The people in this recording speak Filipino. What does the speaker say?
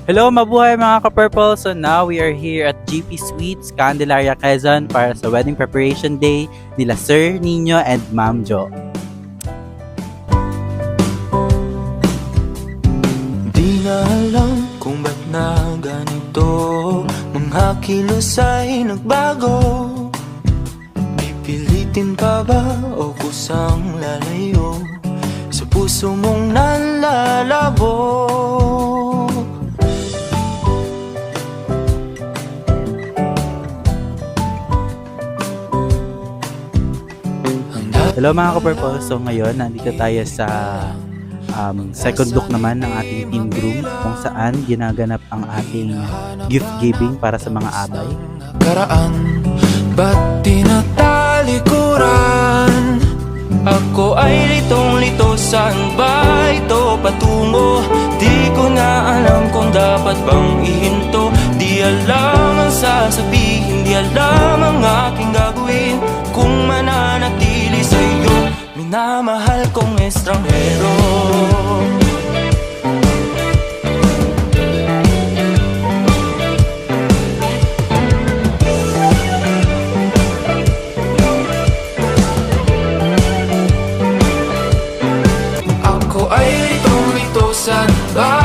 Hello, mabuhay mga ka-purple! So now we are here at GP Suites, Candelaria, Quezon para sa wedding preparation day nila Sir Nino and Ma'am Jo. Di na alam kung ba't na ganito, mga kilos ay nagbago. Pipilitin pa ba o kusang lalayo sa puso mong nalalabo? Hello mga ka-purple! So ngayon, nandito tayo sa second look naman ng ating team groom kung saan ginaganap ang ating gift giving para sa mga abay. Karaan, ba't tinatalikuran? Ako ay litong-lito, saan ba ito patungo? Di ko na alam kung dapat bang ihinto. Di alam ang sasabihin, di alam ang aking gagawin. Kung mananatili sa'yo, minamahal kong estranghero. Ako ay litong-lito, saan ba